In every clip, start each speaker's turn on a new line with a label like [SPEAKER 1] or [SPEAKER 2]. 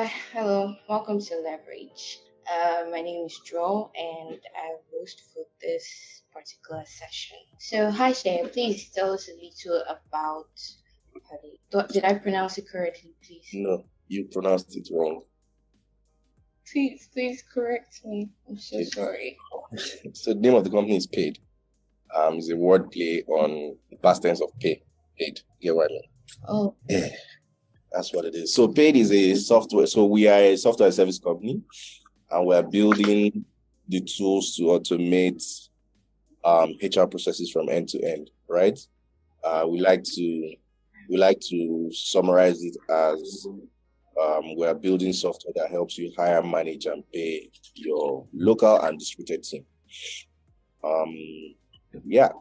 [SPEAKER 1] Hello, welcome to Leverage. My name is Joel, and I host for this particular session. So, hi, Shay. Please tell us a little about PADE. Did I pronounce it correctly, please?
[SPEAKER 2] No, you pronounced it wrong.
[SPEAKER 1] Please correct me. I'm so sorry.
[SPEAKER 2] So the name of the company is PADE. It's a word play on the past tense of pay. Paid. Get what I mean?
[SPEAKER 1] Oh,
[SPEAKER 2] Yeah, that's what it is. So PADE is a software. So we are a software service company, and we are building the tools to automate HR processes from end to end. Right? We like to summarize it as we are building software that helps you hire, manage, and pay your local and distributed team.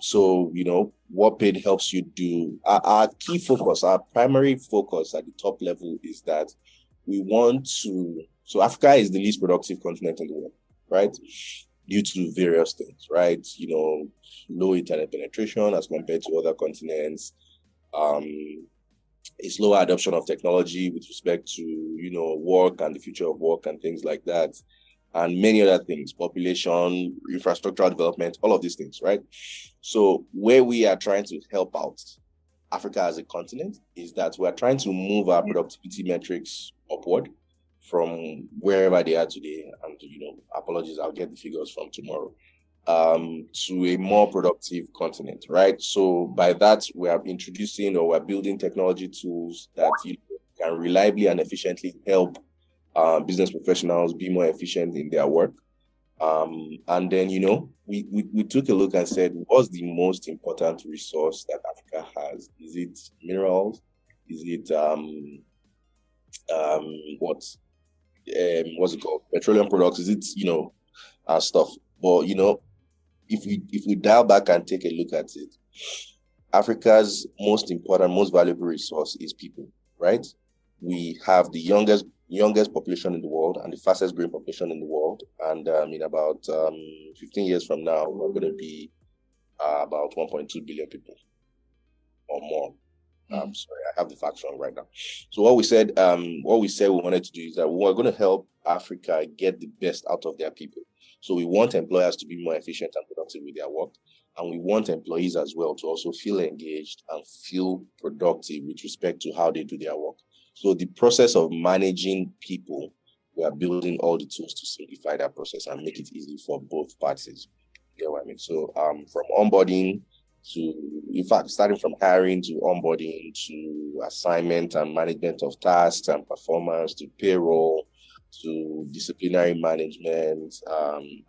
[SPEAKER 2] So what PAID helps you do. Our key focus, our primary focus at the top level is that we want to. So Africa is the least productive continent in the world, right? Due to various things, right? Low internet penetration as compared to other continents. A slower adoption of technology with respect to work and the future of work and things like that, and many other things, population, infrastructural development, all of these things, right? So where we are trying to help out Africa as a continent is that we're trying to move our productivity metrics upward from wherever they are today. And apologies, I'll get the figures from tomorrow. To a more productive continent, right? So by that, we are introducing or we're building technology tools that can reliably and efficiently help business professionals be more efficient in their work. And then, we took a look and said, what's the most important resource that Africa has? Is it minerals? Is it what's it called? Petroleum products? Is it stuff? But if we dial back and take a look at it, Africa's most important, most valuable resource is people, right? We have the youngest population in the world and the fastest growing population in the world. And in about 15 years from now, we're going to be about 1.2 billion people or more. Sorry, I have the facts wrong right now. So what we said we wanted to do is that we're going to help Africa get the best out of their people. So we want employers to be more efficient and productive with their work. And we want employees as well to also feel engaged and feel productive with respect to how they do their work. So the process of managing people, we are building all the tools to simplify that process and make it easy for both parties. You know what I mean? So from onboarding starting from hiring to onboarding to assignment and management of tasks and performance to payroll to disciplinary management,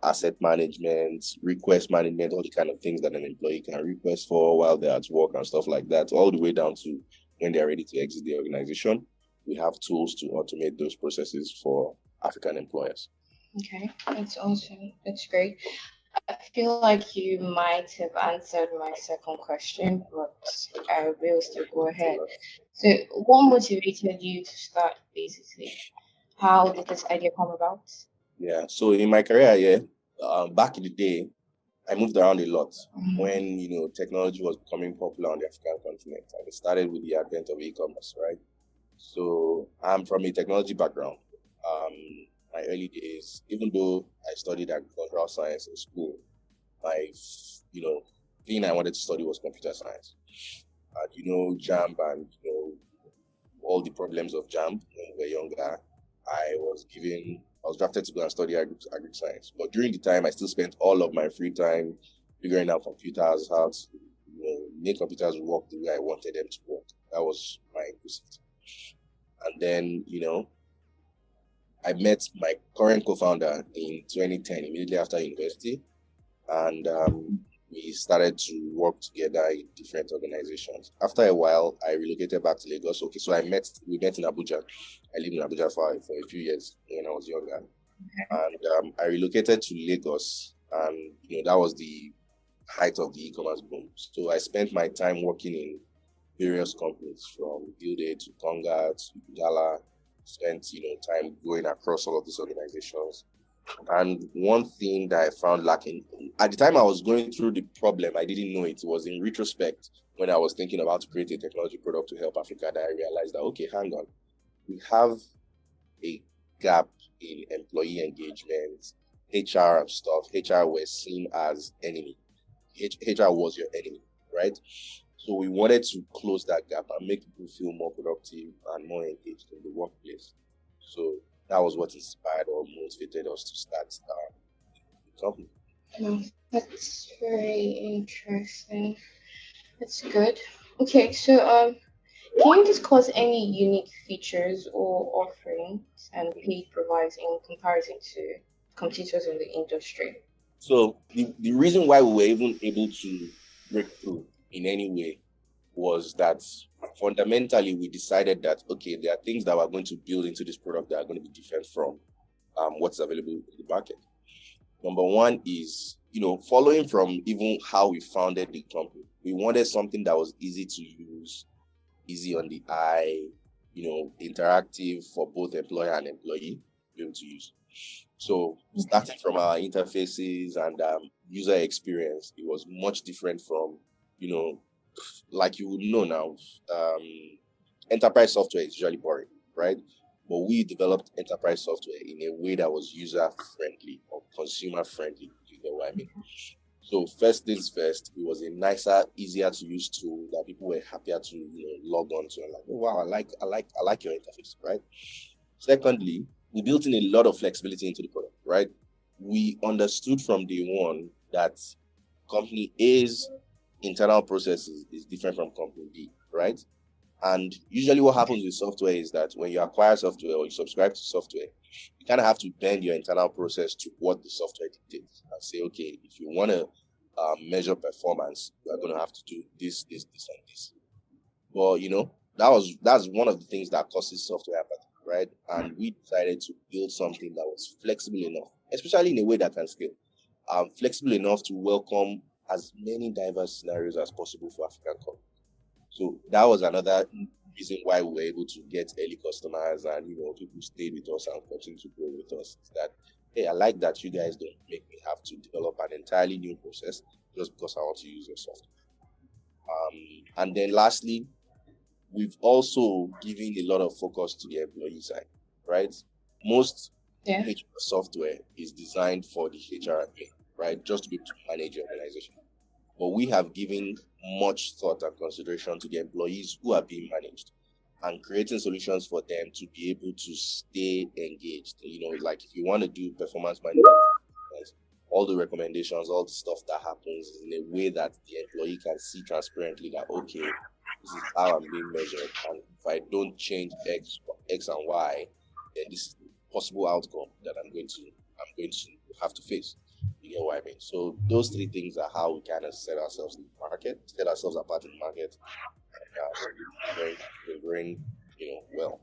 [SPEAKER 2] asset management, request management, all the kind of things that an employee can request for while they're at work and stuff like that, all the way down to when they're ready to exit the organization. We have tools to automate those processes for African employers.
[SPEAKER 1] Okay, that's awesome. That's great. I feel like you might have answered my second question, but I will still go ahead. So, what motivated you to start, basically? How did this idea come about?
[SPEAKER 2] Yeah, so in my career, back in the day, I moved around a lot when technology was becoming popular on the African continent, and it started with the advent of e-commerce, right? So I'm from a technology background. My early days, even though I studied agricultural science in school, my thing I wanted to study was computer science. And JAMB and all the problems of JAMB when we were younger, I was drafted to go and study agri science. But during the time, I still spent all of my free time figuring out computers, how to make computers work the way I wanted them to work. That was my pursuit. And then, I met my current co-founder in 2010, immediately after university. And we started to work together in different organizations. After a while, I relocated back to Lagos. Okay, so we met in Abuja. I lived in Abuja for a few years when I was younger. And I relocated to Lagos, and that was the height of the e-commerce boom. So I spent my time working in various companies from Builday to Tonga to Udala. Spent time going across all of these organizations. And one thing that I found lacking at the time I was going through the problem, I didn't know it was in retrospect when I was thinking about to create a technology product to help Africa that I realized that, okay, hang on, we have a gap in employee engagement, HR and stuff. HR were seen as enemy. HR was your enemy, right? So we wanted to close that gap and make people feel more productive and more engaged in the workplace. So that was what inspired or motivated us to start the company.
[SPEAKER 1] No, that's very interesting. That's good. Okay, so can you discuss any unique features or offerings and Pade provides in comparison to competitors in the industry?
[SPEAKER 2] So the reason why we were even able to break through in any way was that fundamentally we decided that, okay, there are things that we're going to build into this product that are going to be different from what's available in the market. Number one is, following from even how we founded the company, we wanted something that was easy to use, easy on the eye, interactive for both employer and employee to be able to use. So starting from our interfaces and user experience, it was much different from, like you would know now, enterprise software is usually boring, right? But we developed enterprise software in a way that was user friendly or consumer friendly. You know what I mean? So first things first, it was a nicer, easier to use tool that people were happier to log on to and like, oh wow, I like your interface, right? Secondly, we built in a lot of flexibility into the product, right? We understood from day one that company A's internal processes is different from company B, right? And usually what happens with software is that when you acquire software or you subscribe to software, you kind of have to bend your internal process to what the software dictates and say, okay, if you want to measure performance, you are going to have to do this, this, this, and this. Well, that's one of the things that causes software apathy, right? And we decided to build something that was flexible enough, especially in a way that can scale, flexible enough to welcome as many diverse scenarios as possible for African companies. So that was another reason why we were able to get early customers and people stayed with us and continue to grow with us. Is that, hey, I like that you guys don't make me have to develop an entirely new process just because I want to use your software. And then lastly, we've also given a lot of focus to the employee side, right? Most HR software is designed for the HR admin, right? Just to be able to manage your organization. But we have given much thought and consideration to the employees who are being managed and creating solutions for them to be able to stay engaged. Like if you want to do performance management, all the recommendations, all the stuff that happens in a way that the employee can see transparently that, okay, this is how I'm being measured. And if I don't change X and Y, then this is the possible outcome that I'm going to have to face. You get what I mean? So those three things are how we kind of set ourselves in the market, set ourselves apart in the market, and delivering, well,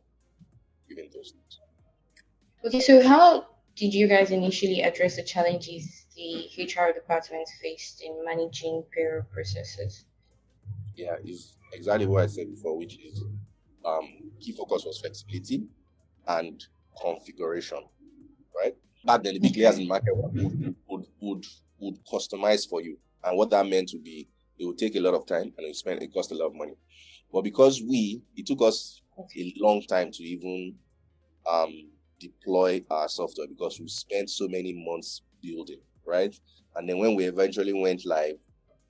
[SPEAKER 2] given those things.
[SPEAKER 1] Okay, so how did you guys initially address the challenges the HR department faced in managing payroll processes?
[SPEAKER 2] Yeah, is exactly what I said before, which is key focus was flexibility and configuration, right? Back then, the big players in the market would customize for you, and what that meant would be it would take a lot of time and it cost a lot of money. But because it took us a long time to even deploy our software because we spent so many months building, right? And then when we eventually went live,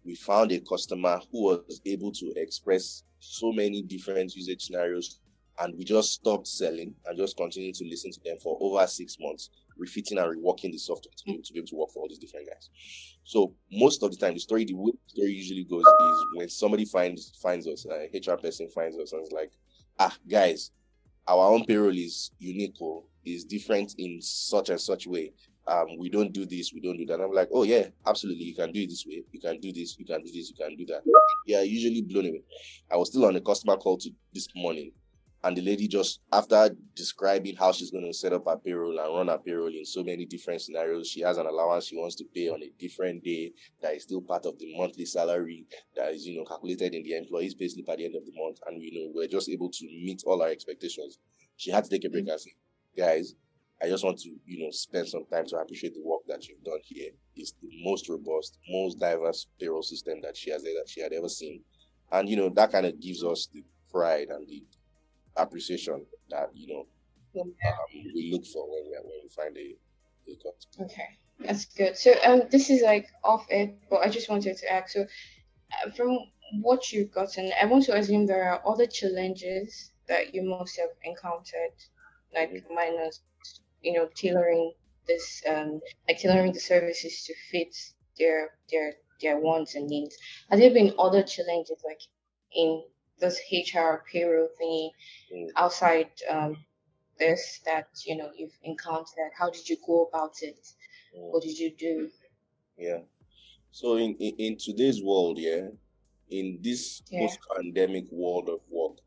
[SPEAKER 2] we found a customer who was able to express so many different usage scenarios, and we just stopped selling and just continued to listen to them for over 6 months, refitting and reworking the software to be able to work for all these different guys. So most of the time, the way the story usually goes is when somebody finds us, a HR person finds us and is like, guys, our own payroll is unique or is different in such and such way. We don't do this, we don't do that. I'm like, oh yeah, absolutely, you can do it this way, you can do this, you can do this, you can do that. Yeah, usually blown away. I was still on a customer call this morning, and the lady just, after describing how she's going to set up her payroll and run her payroll in so many different scenarios, she has an allowance she wants to pay on a different day that is still part of the monthly salary that is, calculated in the employee's payslip at the end of the month. And, we're just able to meet all our expectations. She had to take a break and say, guys, I just want to, spend some time to appreciate the work that you've done here. It's the most robust, most diverse payroll system that she had ever seen. And, that kind of gives us the pride and the appreciation that we look for when we find a content.
[SPEAKER 1] Okay, that's good. So this is like off it, but I just wanted to ask. So from what you've gotten, I want to assume there are other challenges that you must have encountered, like minus, tailoring this, like tailoring the services to fit their wants and needs. Has there been other challenges like in this HR payroll thingy outside this that you've encountered? How did you go about it? What did you do?
[SPEAKER 2] Yeah. So in today's world, in this post-pandemic world of work,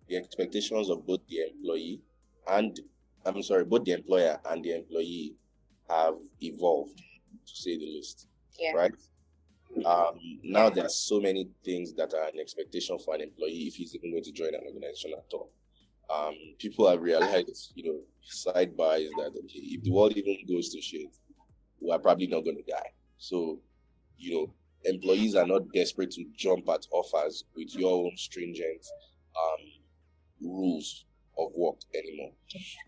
[SPEAKER 2] the expectations of both the employee and both the employer and the employee have evolved, to say the least. Right? Now there are so many things that are an expectation for an employee if he's even going to join an organization at all. People have realized, sidebar is that if the world even goes to shit, we are probably not going to die. So, employees are not desperate to jump at offers with your own stringent rules of work anymore.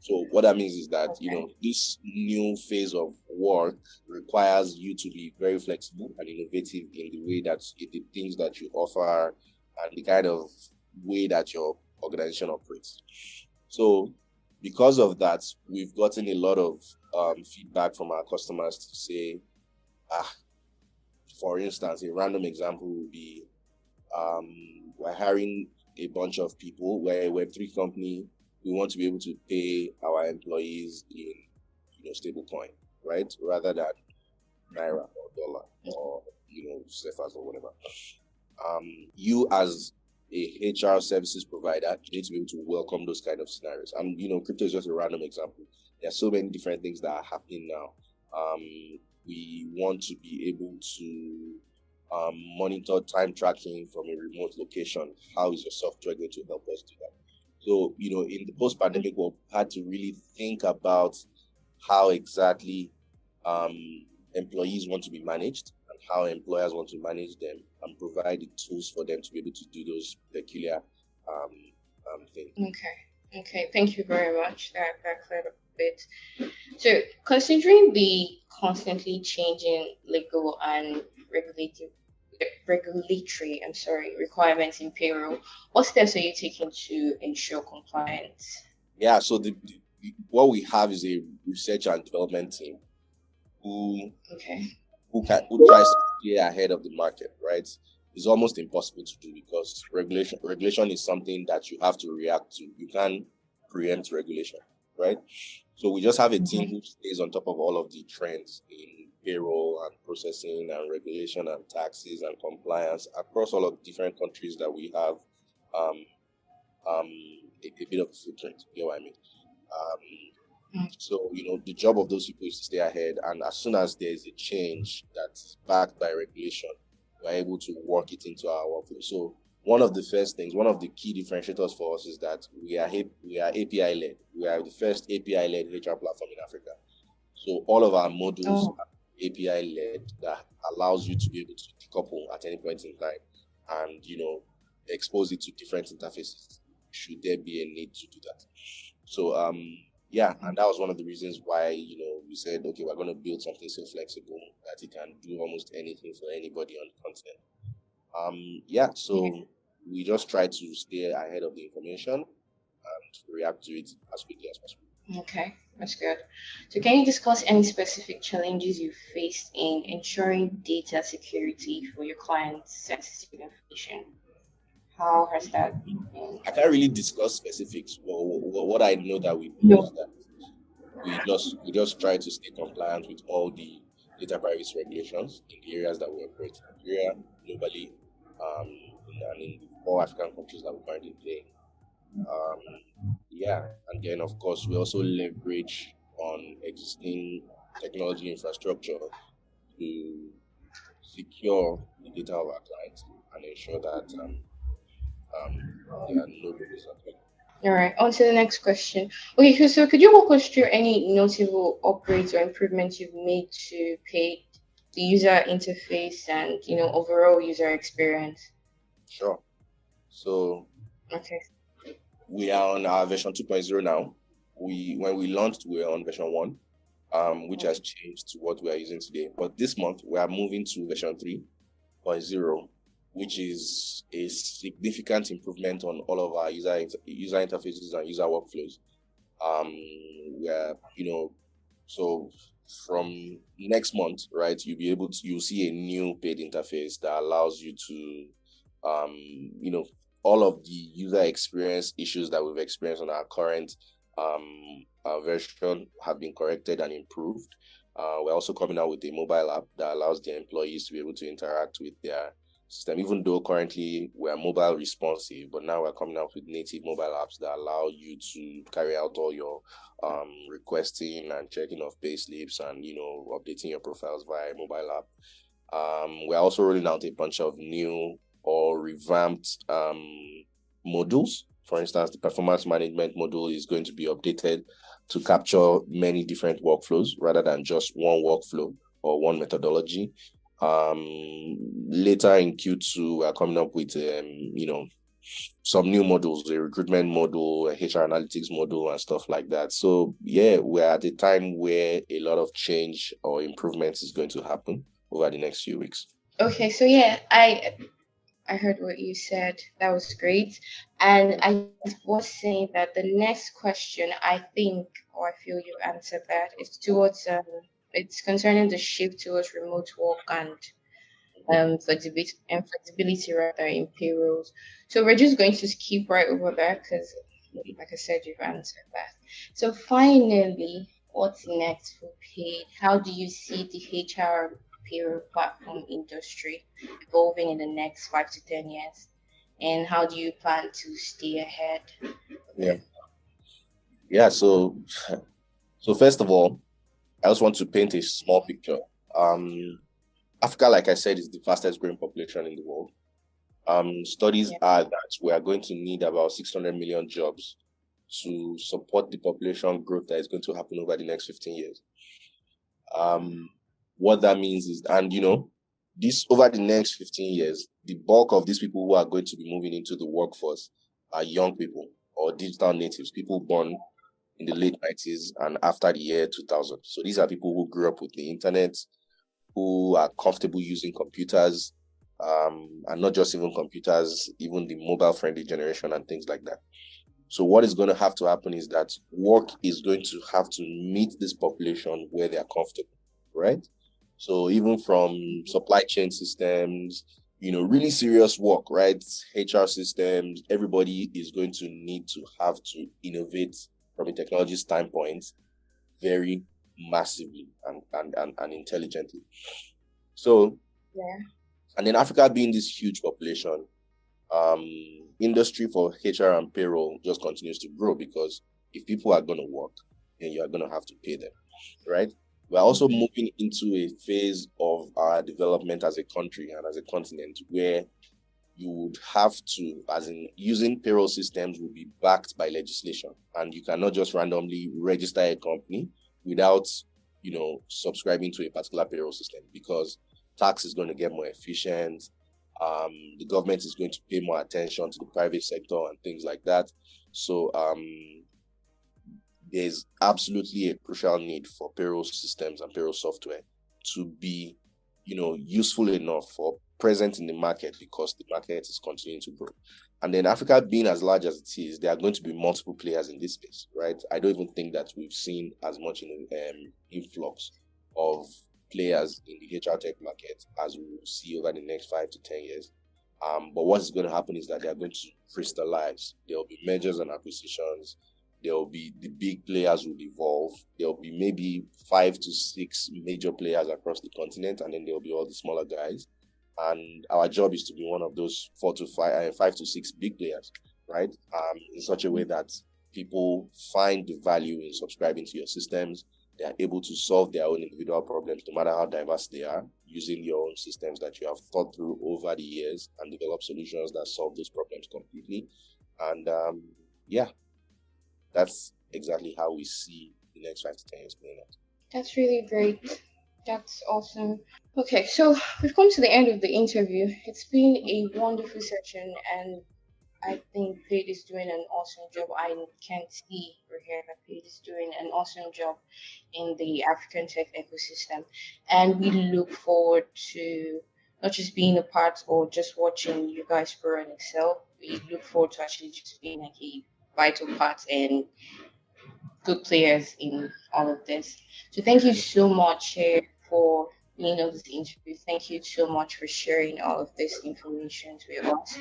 [SPEAKER 2] So what that means is that, this new phase of work requires you to be very flexible and innovative in the way that the things that you offer and the kind of way that your organization operates. So because of that, we've gotten a lot of feedback from our customers to say, for instance, a random example would be we're hiring a bunch of people. We're a Web3 company. We want to be able to pay our employees in stable coin, right? Rather than Naira or dollar or CFAs or whatever. You as a HR services provider, you need to be able to welcome those kind of scenarios. And crypto is just a random example. There are so many different things that are happening now. We want to be able to monitor time tracking from a remote location. How is your software going to help us do that? So, in the post-pandemic world, we had to really think about how exactly employees want to be managed and how employers want to manage them and provide the tools for them to be able to do those peculiar things.
[SPEAKER 1] Okay. Thank you very much. That cleared up a bit. So, considering the constantly changing legal and regulatory requirements in payroll, what steps are you taking to ensure compliance?
[SPEAKER 2] Yeah, so what we have is a research and development team who tries to stay ahead of the market, right? It's almost impossible to do because regulation is something that you have to react to. You can't preempt regulation, right? So we just have a team who stays on top of all of the trends in payroll and processing and regulation and taxes and compliance across all of the different countries that we have a bit of a footprint. You know what I mean? So, the job of those people is to stay ahead. And as soon as there's a change that's backed by regulation, we're able to work it into our workflow. So one of the key differentiators for us is that we are API-led. We are the first API-led HR platform in Africa. So all of our modules are API-led that allows you to be able to decouple at any point in time and, expose it to different interfaces should there be a need to do that. So, and that was one of the reasons why, we said, okay, we're going to build something so flexible that it can do almost anything for anybody on the continent. So we just try to stay ahead of the information and react to it as quickly as possible.
[SPEAKER 1] Okay, that's good. So can you discuss any specific challenges you faced in ensuring data security for your clients' sensitive information? How has that been?
[SPEAKER 2] I can't really discuss specifics, but what I know that we do is that we just try to stay compliant with all the data privacy regulations in the areas that we operate in Nigeria, globally, and in all African countries that we currently play. And then of course we also leverage on existing technology infrastructure to secure the data of our clients and ensure that there are no breaches at all.
[SPEAKER 1] All right, on to the next question. Okay, so could you walk us through any notable upgrades or improvements you've made to PADE, the user interface, and overall user experience?
[SPEAKER 2] Sure. So, We are on our version 2.0 now. When we launched, we were on version 1, which has changed to what we are using today. But this month, we are moving to version 3.0, which is a significant improvement on all of our user interfaces and user workflows. Where, so from next month, right, you'll see a new paid interface that allows you to, all of the user experience issues that we've experienced on our current version have been corrected and improved. We're also coming out with a mobile app that allows the employees to be able to interact with their system, even though currently we're mobile responsive, but now we're coming out with native mobile apps that allow you to carry out all your requesting and checking of pay slips and updating your profiles via a mobile app. We're also rolling out a bunch of new or revamped modules. For instance, the performance management module is going to be updated to capture many different workflows rather than just one workflow or one methodology. Later in Q2, we're coming up with some new modules, a recruitment module, a HR analytics module, and stuff like that. So yeah, we're at a time where a lot of change or improvements is going to happen over the next few weeks.
[SPEAKER 1] Okay, so yeah, I heard what you said. That was great. And I was saying that the next question, I think, or I feel you answered that, is towards it's concerning the shift towards remote work and flexibility rather in payrolls. So we're just going to skip right over that because, like I said, you've answered that. So finally, what's next for paid? How do you see the HR payroll platform industry evolving in the next 5 to 10 years? And how do you plan to stay ahead?
[SPEAKER 2] Yeah. So first of all, I just want to paint a small picture. Africa, like I said, is the fastest growing population in the world. Studies are that we are going to need about 600 million jobs to support the population growth that is going to happen over the next 15 years. What that means is, and this over the next 15 years, the bulk of these people who are going to be moving into the workforce are young people or digital natives, people born in the late 90s and after the year 2000. So these are people who grew up with the internet, who are comfortable using computers, and not just even computers, even the mobile-friendly generation and things like that. So what is going to have to happen is that work is going to have to meet this population where they are comfortable, right? So even from supply chain systems, really serious work, right? HR systems, everybody is going to need to have to innovate from a technology standpoint very massively and intelligently. So, and then Africa being this huge population, industry for HR and payroll just continues to grow because if people are going to work, then you are going to have to pay them, right? We're also moving into a phase of our development as a country and as a continent where you would have to, as in using payroll systems will be backed by legislation. And you cannot just randomly register a company without, subscribing to a particular payroll system because tax is going to get more efficient. The government is going to pay more attention to the private sector and things like that. So there's absolutely a crucial need for payroll systems and payroll software to be, useful enough or present in the market because the market is continuing to grow. And then Africa being as large as it is, there are going to be multiple players in this space, right? I don't even think that we've seen as much influx of players in the HR tech market as we will see over the next 5 to 10 years. But what's going to happen is that they're going to crystallize. There will be mergers and acquisitions. There will be the big players will evolve. There will be maybe 5 to 6 major players across the continent, and then there will be all the smaller guys. And our job is to be one of those 5 to 6 big players, right? In such a way that people find the value in subscribing to your systems. They are able to solve their own individual problems, no matter how diverse they are, using your own systems that you have thought through over the years and develop solutions that solve those problems completely. And that's exactly how we see the next 5 to 10 years playing out.
[SPEAKER 1] That's really great. That's awesome. Okay, so we've come to the end of the interview. It's been a wonderful session, and I think PADE is doing an awesome job. I can see or hear that PADE is doing an awesome job in the African tech ecosystem. And we look forward to not just being a part or just watching you guys grow and excel. We look forward to actually just being like a vital part and good players in all of this. So thank you so much for being on this interview. Thank you so much for sharing all of this information with us.